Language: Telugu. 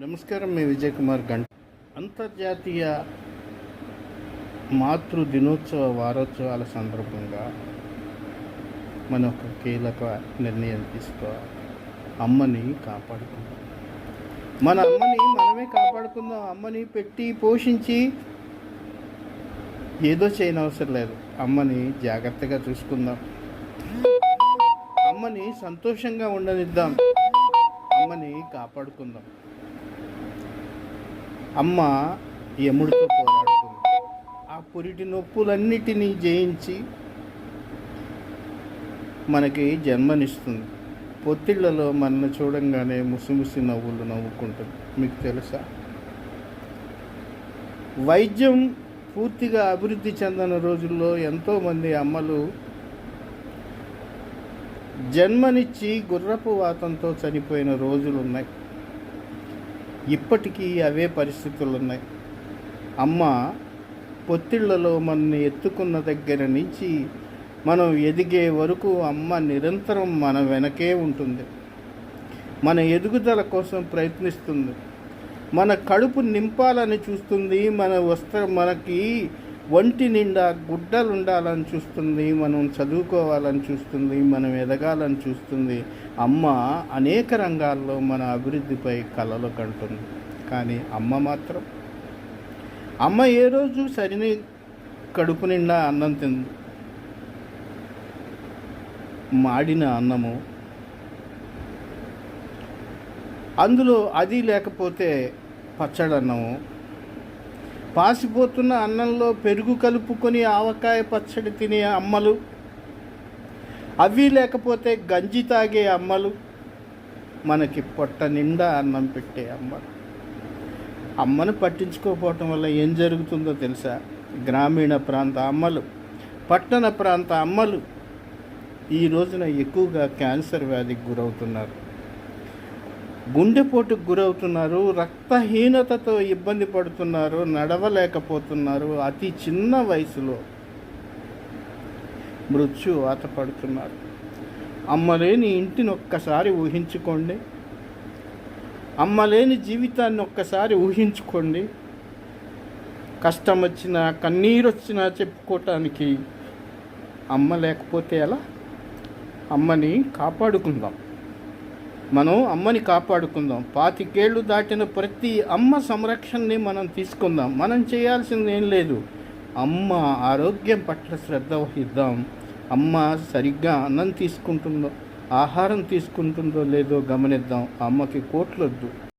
నమస్కారం. మీ విజయ్ కుమార్ గంట. అంతర్జాతీయ మాతృ దినోత్సవ వారోత్సవాల సందర్భంగా మనం ఒక కీలక నిర్ణయం తీసుకోవాలి. అమ్మని కాపాడుకుందాం. మన అమ్మని మనమే కాపాడుకుందాం. అమ్మని పెట్టి పోషించి ఏదో చేయనవసరం లేదు. అమ్మని జాగ్రత్తగా చూసుకుందాం. అమ్మని సంతోషంగా ఉండనిద్దాం. అమ్మని కాపాడుకుందాం. అమ్మ యముడితో పోరాడుతుంది. ఆ పురిటి నొప్పులన్నిటినీ జయించి మనకి జన్మనిస్తుంది. పొత్తిళ్లలో మనల్ని చూడంగానే ముసిముసి నవ్వులు నవ్వుకుంటుంది. మీకు తెలుసా? వైద్యం పూర్తిగా అభివృద్ధి చెందిన రోజుల్లో ఎంతోమంది అమ్మలు జన్మనిచ్చి గుర్రపు వాతంతో చనిపోయిన రోజులు ఉన్నాయి. ఇప్పటికీ అవే పరిస్థితులు ఉన్నాయి. అమ్మ పొత్తిళ్లలో మనల్ని ఎత్తుకున్న దగ్గర నుంచి మనం ఎదిగే వరకు అమ్మ నిరంతరం మన వెనకే ఉంటుంది. మన ఎదుగుదల కోసం ప్రయత్నిస్తుంది. మన కడుపు నింపాలని చూస్తుంది. మనకి ఒంటి నిండా గుడ్డలు ఉండాలని చూస్తుంది. మనం చదువుకోవాలని చూస్తుంది. మనం ఎదగాలని చూస్తుంది. అమ్మ అనేక రంగాల్లో మన అభివృద్ధిపై కలలు కంటుంది. కానీ అమ్మ ఏ రోజు సరిని కడుపు నిండా అన్నం తింది. మాడిన అన్నము, అందులో అది లేకపోతే పచ్చడన్నము, పాసిపోతున్న అన్నంలో పెరుగు కలుపుకొని ఆవకాయ పచ్చడి తినే అమ్మలు, అవి లేకపోతే గంజి తాగే అమ్మలు, మనకి పొట్ట నిండా అన్నం పెట్టే అమ్మలు. అమ్మను పట్టించుకోకపోవటం వల్ల ఏం జరుగుతుందో తెలుసా? గ్రామీణ ప్రాంత అమ్మలు, పట్టణ ప్రాంత అమ్మలు ఈ రోజున ఎక్కువగా క్యాన్సర్ వ్యాధికి గురవుతున్నారు, గుండెపోటుకు గురవుతున్నారు, రక్తహీనతతో ఇబ్బంది పడుతున్నారు, నడవలేకపోతున్నారు, అతి చిన్న వయసులో మృత్యువాత పడుతున్నారు. అమ్మలేని ఇంటిని ఒక్కసారి ఊహించుకోండి. అమ్మలేని జీవితాన్ని ఒక్కసారి ఊహించుకోండి. కష్టం వచ్చినా కన్నీరు వచ్చినా చెప్పుకోవటానికి అమ్మ లేకపోతే ఎలా? అమ్మని కాపాడుకుందాం. మనం అమ్మని కాపాడుకుందాం. 25 ఏళ్ళు దాటిన ప్రతి అమ్మ సంరక్షణని మనం తీసుకుందాం. మనం చేయాల్సింది ఏం లేదు. అమ్మ ఆరోగ్యం పట్ల శ్రద్ధ వహిద్దాం. అమ్మ సరిగ్గా అన్నం తీసుకుంటుందో, ఆహారం తీసుకుంటుందో లేదో గమనిద్దాం. అమ్మకి కోట్లొద్దు.